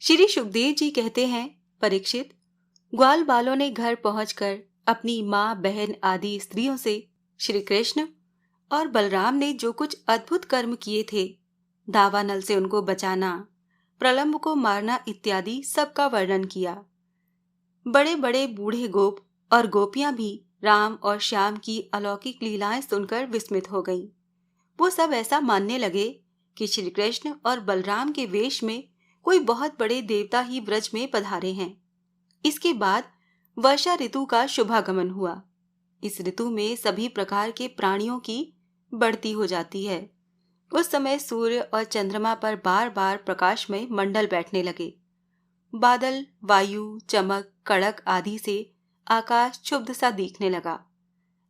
श्री सुखदेव जी कहते हैं, परीक्षित, ग्वाल बालों ने घर पहुंचकर अपनी माँ बहन आदि स्त्रियों से श्री कृष्ण और बलराम ने जो कुछ अद्भुत कर्म किए थे, दावानल से उनको बचाना, प्रलंब को मारना इत्यादि सबका वर्णन किया। बड़े बड़े बूढ़े गोप और गोपियां भी राम और श्याम की अलौकिक लीलाएं सुनकर विस्मित हो गईं। वो सब ऐसा मानने लगे कि श्री कृष्ण और बलराम के वेश में कोई बहुत बड़े देवता ही ब्रज में पधारे हैं। इसके बाद वर्षा ऋतु का शुभागमन हुआ। इस ऋतु में सभी प्रकार के प्राणियों की बढ़ती हो जाती है। उस समय सूर्य और चंद्रमा पर बार बार प्रकाशमय मंडल बैठने लगे। बादल, वायु, चमक, कड़क आदि से आकाश क्षुब्ध सा दिखने लगा।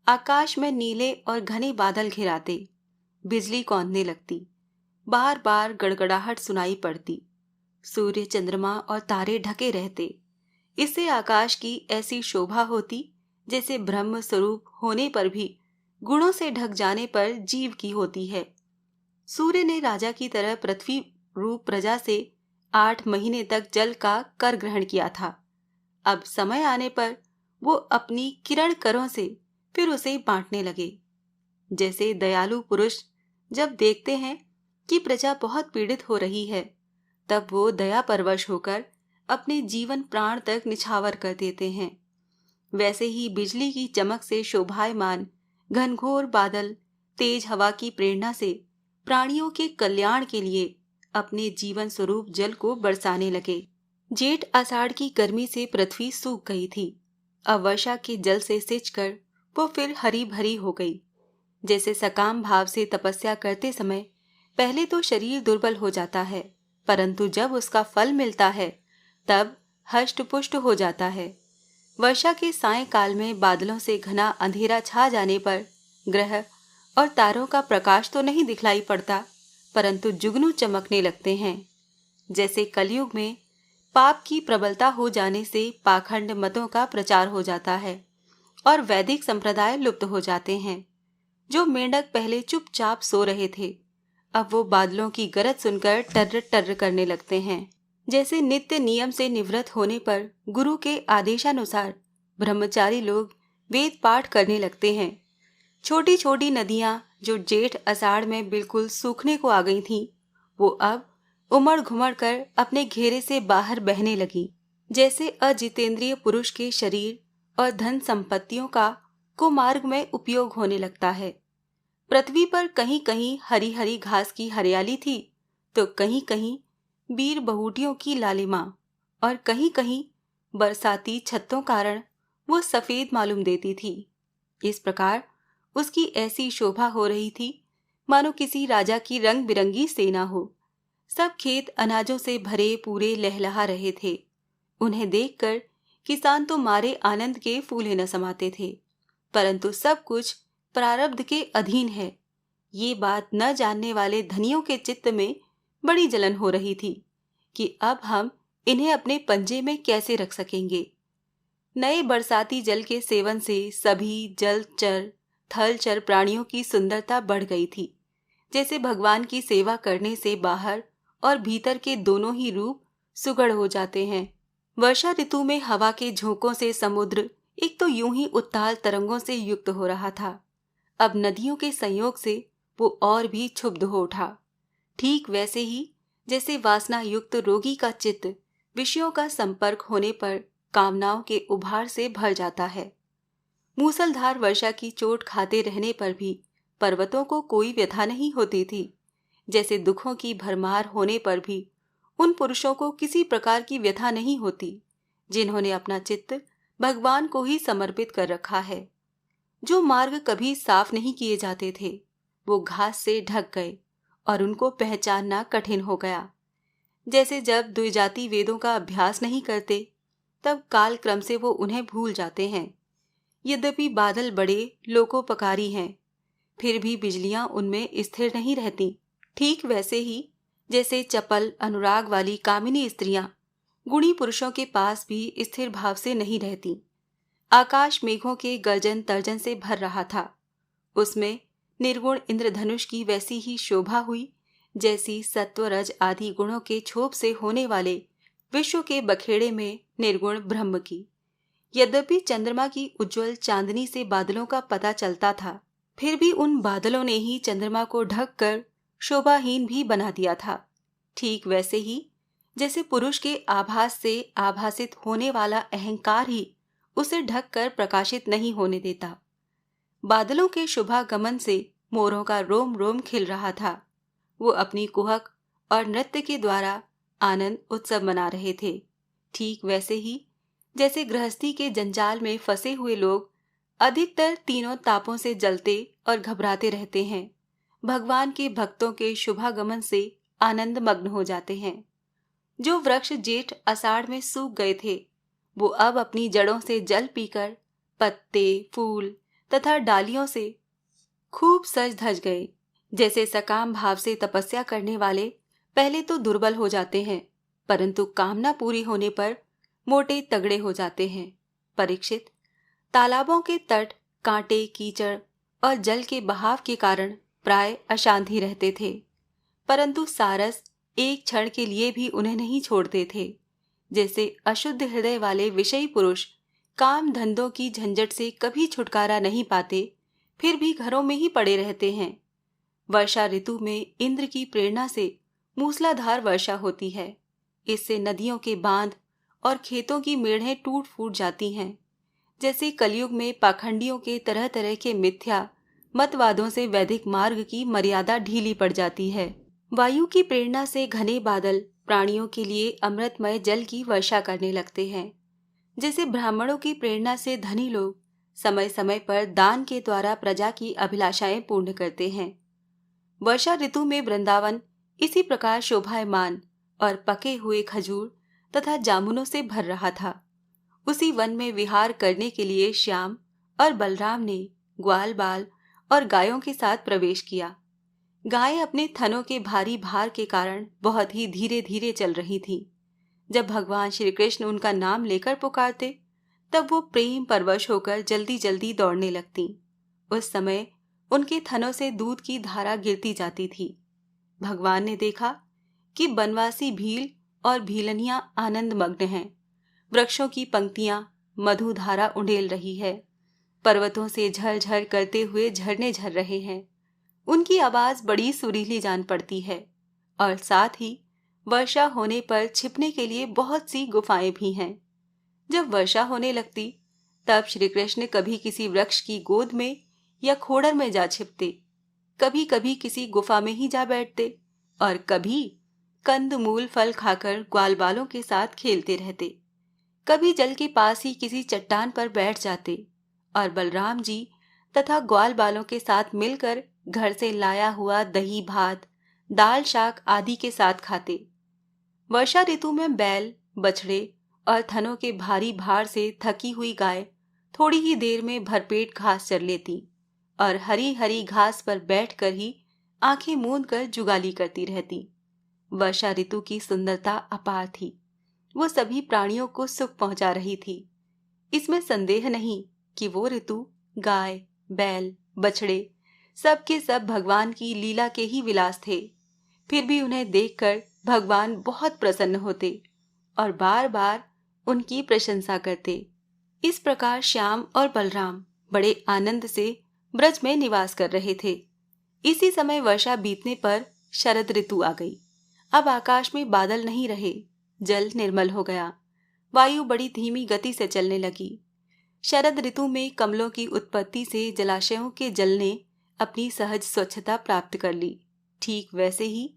आकाश में नीले और घने बादल घिराते, बिजली कौंधने लगती, बार बार गड़गड़ाहट सुनाई पड़ती, सूर्य, चंद्रमा और तारे ढके रहते। इससे आकाश की ऐसी शोभा होती जैसे ब्रह्म स्वरूप होने पर भी गुणों से ढक जाने पर जीव की होती है। सूर्य ने राजा की तरह पृथ्वी रूप प्रजा से 8 महीने तक जल का कर ग्रहण किया था। अब समय आने पर वो अपनी किरण करों से फिर उसे बांटने लगे। जैसे दयालु पुरुष जब देखते हैं कि प्रजा बहुत पीड़ित हो रही है, तब वो दया परवश होकर अपने जीवन प्राण तक निछावर कर देते हैं, वैसे ही बिजली की चमक से शोभायमान घनघोर बादल तेज हवा की प्रेरणा से प्राणियों के कल्याण के लिए अपने जीवन स्वरूप जल को बरसाने लगे। जेठ आषाढ़ की गर्मी से पृथ्वी सूख गई थी। अब वर्षा के जल से सिंचकर वो फिर हरी भरी हो गई। जैसे सकाम भाव से तपस्या करते समय पहले तो शरीर दुर्बल हो जाता है, परंतु जब उसका फल मिलता है तब हष्ट पुष्ट हो जाता है। वर्षा के सायंकाल में बादलों से घना अंधेरा छा जाने पर ग्रह और तारों का प्रकाश तो नहीं दिखलाई पड़ता, परंतु जुगनू चमकने लगते हैं। जैसे कलयुग में पाप की प्रबलता हो जाने से पाखंड मतों का प्रचार हो जाता है और वैदिक संप्रदाय लुप्त हो जाते हैं। जो मेंढक पहले चुपचाप सो रहे थे, अब वो बादलों की गरज सुनकर टर्र टर्र करने लगते हैं। जैसे नित्य नियम से निवृत्त होने पर गुरु के आदेशानुसार ब्रह्मचारी लोग वेद पाठ करने लगते हैं। छोटी छोटी नदियां जो जेठ आषाढ़ में बिल्कुल सूखने को आ गई थीं, वो अब उमड़ घुमड़ कर अपने घेरे से बाहर बहने लगी। जैसे अजितेंद्रिय पुरुष के शरीर और धन संपत्तियों का कुमार्ग में उपयोग होने लगता है। पृथ्वी पर कहीं कहीं हरी हरी घास की हरियाली थी, तो कहीं कहीं बीर बहुटियों की लालिमा और कहीं कहीं बरसाती छत्तों कारण वो सफेद मालूम देती थी। इस प्रकार उसकी ऐसी शोभा हो रही थी मानो किसी राजा की रंग बिरंगी सेना हो। सब खेत अनाजों से भरे पूरे लहलहा रहे थे। उन्हें देखकर किसान तो मारे आनंद के फूले न समाते थे, परंतु सब कुछ प्रारब्ध के अधीन है, ये बात न जानने वाले धनियों के चित्त में बड़ी जलन हो रही थी कि अब हम इन्हें अपने पंजे में कैसे रख सकेंगे। नए बरसाती जल के सेवन से सभी जलचर थलचर प्राणियों की सुंदरता बढ़ गई थी। जैसे भगवान की सेवा करने से बाहर और भीतर के दोनों ही रूप सुगढ़ हो जाते हैं। वर्षा ऋतु में हवा के झोंकों से समुद्र एक तो यूं ही उत्ताल तरंगों से युक्त हो रहा था, अब नदियों के संयोग से वो और भी क्षुब्ध हो उठा। ठीक वैसे ही जैसे वासना युक्त रोगी का चित्त विषयों का संपर्क होने पर कामनाओं के उभार से भर जाता है। मूसलधार वर्षा की चोट खाते रहने पर भी पर्वतों को कोई व्यथा नहीं होती थी। जैसे दुखों की भरमार होने पर भी उन पुरुषों को किसी प्रकार की व्यथा नहीं होती जिन्होंने अपना चित्त भगवान को ही समर्पित कर रखा है। जो मार्ग कभी साफ नहीं किए जाते थे, वो घास से ढक गए और उनको पहचानना कठिन हो गया। जैसे जब द्विजाति वेदों का अभ्यास नहीं करते, तब काल क्रम से वो उन्हें भूल जाते हैं। यद्यपि बादल बड़े लोकोपकारी हैं, फिर भी बिजलियां उनमें स्थिर नहीं रहती। ठीक वैसे ही जैसे चपल अनुराग वाली कामिनी स्त्रियां गुणी पुरुषों के पास भी स्थिर भाव से नहीं रहती। आकाश मेघों के गर्जन तर्जन से भर रहा था। उसमें निर्गुण इंद्रधनुष की वैसी ही शोभा हुई जैसी सत्व रज आदि गुणों के क्षोभ से होने वाले विश्व के बखेड़े में निर्गुण ब्रह्म की। यद्यपि चंद्रमा की उज्जवल चांदनी से बादलों का पता चलता था, फिर भी उन बादलों ने ही चंद्रमा को ढककर शोभाहीन भी बना दिया था। ठीक वैसे ही जैसे पुरुष के आभास से आभासित होने वाला अहंकार ही उसे ढककर प्रकाशित नहीं होने देता। बादलों के शुभागमन से मोरों का रोम रोम खिल रहा था। वो अपनी कुहक और नृत्य के द्वारा आनंद उत्सव मना रहे थे। ठीक वैसे ही जैसे गृहस्थी के जंजाल में फंसे हुए लोग अधिकतर तीनों तापों से जलते और घबराते रहते हैं, भगवान के भक्तों के शुभागमन से आनंद मग्न हो जाते हैं। जो वृक्ष जेठ आषाढ़ में सूख गए थे, वो अब अपनी जड़ों से जल पीकर पत्ते, फूल तथा डालियों से खूब सज धज गए। जैसे सकाम भाव से तपस्या करने वाले पहले तो दुर्बल हो जाते हैं, परंतु कामना पूरी होने पर मोटे तगड़े हो जाते हैं। परीक्षित, तालाबों के तट कांटे, कीचड़ और जल के बहाव के कारण प्राय अशांत ही रहते थे, परंतु सारस एक क्षण के लिए भी उन्हें नहीं छोड़ते थे। जैसे अशुद्ध हृदय वाले विषयी पुरुष काम धंधों की झंझट से कभी छुटकारा नहीं पाते, फिर भी घरों में ही पड़े रहते हैं। वर्षा ऋतु में इंद्र की प्रेरणा से मूसलाधार वर्षा होती है। इससे नदियों के बांध और खेतों की मेढ़ें टूट फूट जाती हैं। जैसे कलयुग में पाखंडियों के तरह तरह के मिथ्या मतवादों से वैदिक मार्ग की मर्यादा ढीली पड़ जाती है। वायु की प्रेरणा से घने बादल प्राणियों के लिए अमृतमय जल की वर्षा करने लगते हैं। जैसे ब्राह्मणों की प्रेरणा से धनी लोग समय समय पर दान के द्वारा प्रजा की अभिलाषाएं पूर्ण करते हैं। वर्षा ऋतु में वृंदावन इसी प्रकार शोभायमान और पके हुए खजूर तथा जामुनों से भर रहा था। उसी वन में विहार करने के लिए श्याम और बलराम ने ग्वाल बाल और गायों के साथ प्रवेश किया। गायें अपने थनों के भारी भार के कारण बहुत ही धीरे धीरे चल रही थीं। जब भगवान श्री कृष्ण उनका नाम लेकर पुकारते, तब वो प्रेम परवश होकर जल्दी जल्दी दौड़ने लगती। उस समय उनके थनों से दूध की धारा गिरती जाती थी। भगवान ने देखा कि बनवासी भील और भीलनियां आनंद मग्न हैं। वृक्षों की पंक्तियां मधुधारा उंडेल रही है। पर्वतों से झरझर करते हुए झरने झर रहे हैं। उनकी आवाज बड़ी सुरीली जान पड़ती है और साथ ही वर्षा होने पर छिपने के लिए बहुत सी गुफाएं भी हैं। जब वर्षा होने लगती, तब श्री कृष्ण कभी किसी वृक्ष की गोद में या खोड़र में जा छिपते, कभी कभी किसी गुफा में ही जा बैठते और कभी कंद मूल फल खाकर ग्वाल बालों के साथ खेलते रहते। कभी जल के पास ही किसी चट्टान पर बैठ जाते और बलराम जी तथा ग्वाल बालों के साथ मिलकर घर से लाया हुआ दही भात, दाल शाक आदि के साथ खाते। वर्षा ऋतु में बैल, बछड़े और थनों के भारी भार से थकी हुई गाय थोड़ी ही देर में भरपेट घास चर लेती और हरी हरी घास पर बैठकर ही आंखें मूंद कर जुगाली करती रहती। वर्षा ऋतु की सुंदरता अपार थी। वो सभी प्राणियों को सुख पहुंचा रही थी। इसमें संदेह नहीं कि वो ऋतु गाय, बैल, बछड़े सब के सब भगवान की लीला के ही विलास थे। फिर भी उन्हें देखकर भगवान बहुत प्रसन्न होते और बार बार उनकी प्रशंसा करते। इस प्रकार श्याम और बलराम बड़े आनंद से ब्रज में निवास कर रहे थे। इसी समय वर्षा बीतने पर शरद ऋतु आ गई। अब आकाश में बादल नहीं रहे, जल निर्मल हो गया। वायु बड़ी धीमी गति से चलने लगी। शरद ऋतु में कमलों की उत्पत्ति से जलाशयों के जल ने अपनी सहज स्वच्छता प्राप्त कर ली। ठीक वैसे ही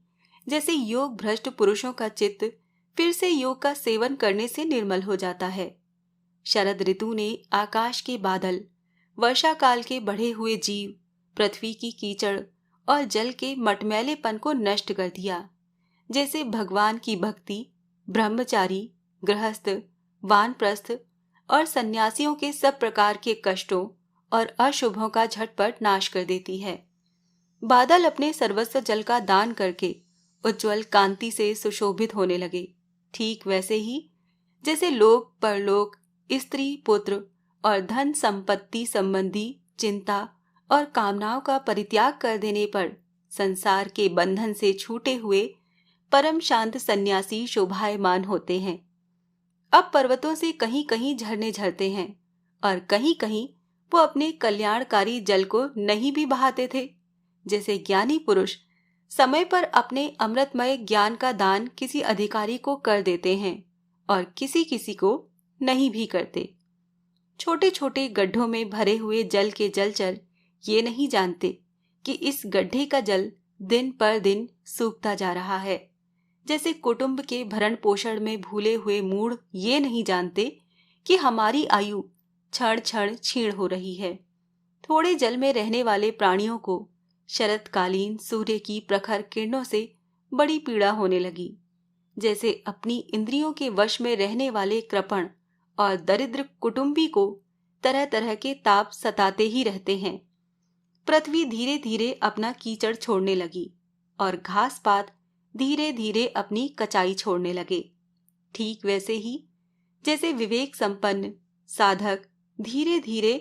जैसे योग भ्रष्ट पुरुषों का चित्त फिर से योग का सेवन करने से निर्मल हो जाता है। शरद ऋतु ने आकाश के बादल, वर्षा काल के बढ़े हुए जीव, पृथ्वी की कीचड़ और जल के मटमैलेपन को नष्ट कर दिया। जैसे भगवान की भक्ति ब्रह्मचारी, गृहस्थ, वानप्रस्थ और सन्यासियों के सब प्रकार के कष्टों और अशुभों का झटपट नाश कर देती है। बादल अपने सर्वस्व जल का दान करके उज्ज्वल कांति से सुशोभित होने लगे। ठीक वैसे ही जैसे लोक परलोक, स्त्री पुत्र और धन संपत्ति संबंधी चिंता और कामनाओं का परित्याग कर देने पर संसार के बंधन से छूटे हुए परम शांत सन्यासी शोभायमान होते हैं। अब पर्वतों से कहीं कहीं झरने झरते हैं और कहीं कहीं वो अपने कल्याणकारी जल को नहीं भी बहाते थे। जैसे ज्ञानी पुरुष समय पर अपने अमृतमय ज्ञान का दान किसी अधिकारी को कर देते हैं और किसी किसी को नहीं भी करते। छोटे छोटे गड्ढों में भरे हुए जल के जलचर ये नहीं जानते कि इस गड्ढे का जल दिन पर दिन सूखता जा रहा है। जैसे कुटुंब के भरण पोषण में भूले हुए मूढ़ ये नहीं जानते कि हमारी आयु क्षण क्षण क्षीण हो रही है। थोड़े जल में रहने वाले प्राणियों को शरतकालीन सूर्य की प्रखर किरणों से बड़ी पीड़ा होने लगी। जैसे अपनी इंद्रियों के वश में रहने वाले कृपण और दरिद्र कुटुंबी को तरह तरह के ताप सताते ही रहते हैं। पृथ्वी धीरे धीरे अपना कीचड़ छोड़ने लगी और घास पात धीरे धीरे अपनी कचाई छोड़ने लगे। ठीक वैसे ही जैसे विवेक संपन्न साधक धीरे धीरे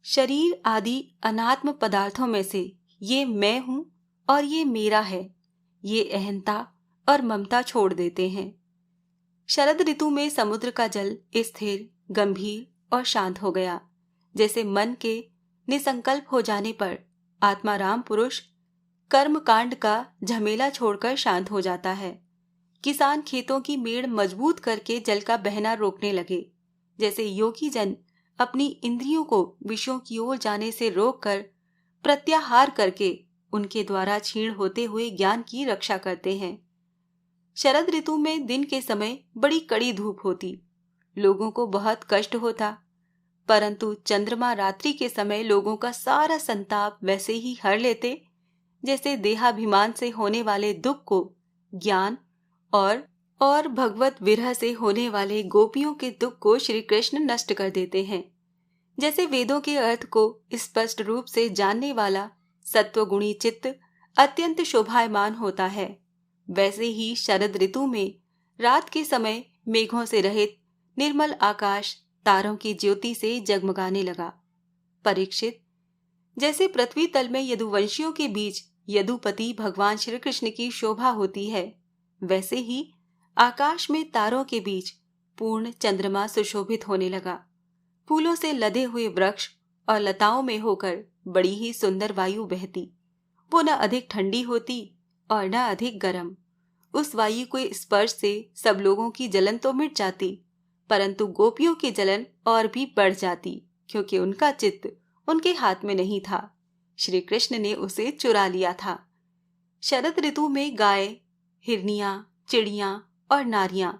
शरीर आदि अनात्म पदार्थों में से ये मैं हूं और ये मेरा है, ये अहंता और ममता छोड़ देते हैं। शरद ऋतु में समुद्र का जल स्थिर, गंभीर और शांत हो गया। जैसे मन के निसंकल्प हो जाने पर आत्माराम पुरुष कर्म कांड का झमेला छोड़कर शांत हो जाता है। किसान खेतों की मेड़ मजबूत करके जल का बहना रोकने लगे। जैसे योगी जन अपनी इंद्रियों को विषयों की ओर जाने से रोककर प्रत्याहार करके उनके द्वारा क्षीण होते हुए ज्ञान की रक्षा करते हैं। शरद ऋतु में दिन के समय बड़ी कड़ी धूप होती, लोगों को बहुत कष्ट होता, परंतु चंद्रमा रात्रि के समय लोगों का सारा संताप वैसे ही हर लेते जैसे देहाभिमान से होने वाले दुख को ज्ञान और भगवत विरह से होने वाले गोपियों के दुख को श्री कृष्ण नष्ट कर देते हैं। जैसे वेदों के अर्थ को स्पष्ट रूप से जानने वाला सत्वगुणी चित्त अत्यंत शोभायमान होता है, वैसे ही शरद ऋतु में रात के समय मेघों से रहित निर्मल आकाश तारों की ज्योति से जगमगाने लगा। परीक्षित, जैसे पृथ्वी तल में यदुवंशियों के बीच यदुपति भगवान श्री कृष्ण की शोभा होती है, वैसे ही आकाश में तारों के बीच पूर्ण चंद्रमा सुशोभित होने लगा। फूलों से लदे हुए वृक्ष और लताओं में होकर बड़ी ही सुंदर वायु बहती। वो न अधिक ठंडी होती और न अधिक गर्म। उस वायु के स्पर्श से सब लोगों की जलन तो मिट जाती, परंतु गोपियों की जलन और भी बढ़ जाती, क्योंकि उनका चित्त उनके हाथ में नहीं था। श्री कृष्ण ने उसे चुरा लिया था। शरद ऋतु में गाय, हिरनियां, चिड़ियां और नारियां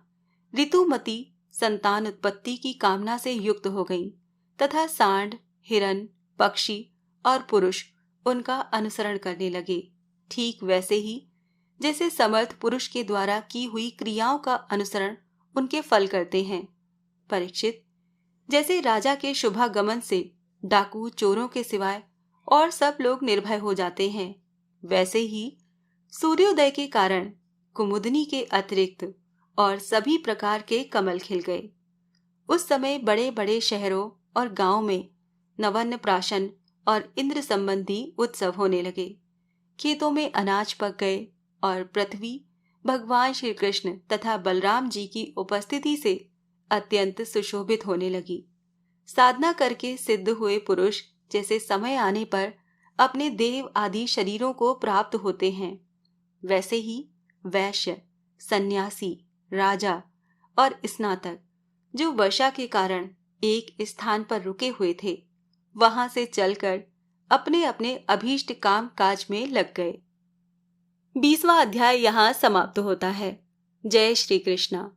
ऋतुमती संतान उत्पत्ति की कामना से युक्त हो गईं तथा सांड, हिरन, पक्षी और पुरुष उनका अनुसरण करने लगे। ठीक वैसे ही जैसे समर्थ पुरुष के द्वारा की हुई क्रियाओं का अनुसरण उनके फल करते हैं। परीक्षित, जैसे राजा के शुभागमन से डाकू चोरों के सिवाय और सब लोग निर्भय हो जाते हैं, वैसे ही सूर्योदय के कारण कुमुदनी के अतिरिक्त और सभी प्रकार के कमल खिल गए। उस समय बड़े बड़े शहरों और गांवों में नवन्न प्राशन और इंद्र संबंधी उत्सव होने लगे। खेतों में अनाज पक गए और पृथ्वी भगवान श्री कृष्ण तथा बलराम जी की उपस्थिति से अत्यंत सुशोभित होने लगी। साधना करके सिद्ध हुए पुरुष जैसे समय आने पर अपने देव आदि शरीरों को प्राप्त होते हैं, वैसे ही वैश्य, सन्यासी, राजा और स्नातक जो वर्षा के कारण एक स्थान पर रुके हुए थे, वहां से चलकर अपने अपने अभीष्ट काम काज में लग गए। 20वां अध्याय यहाँ समाप्त होता है। जय श्री कृष्णा।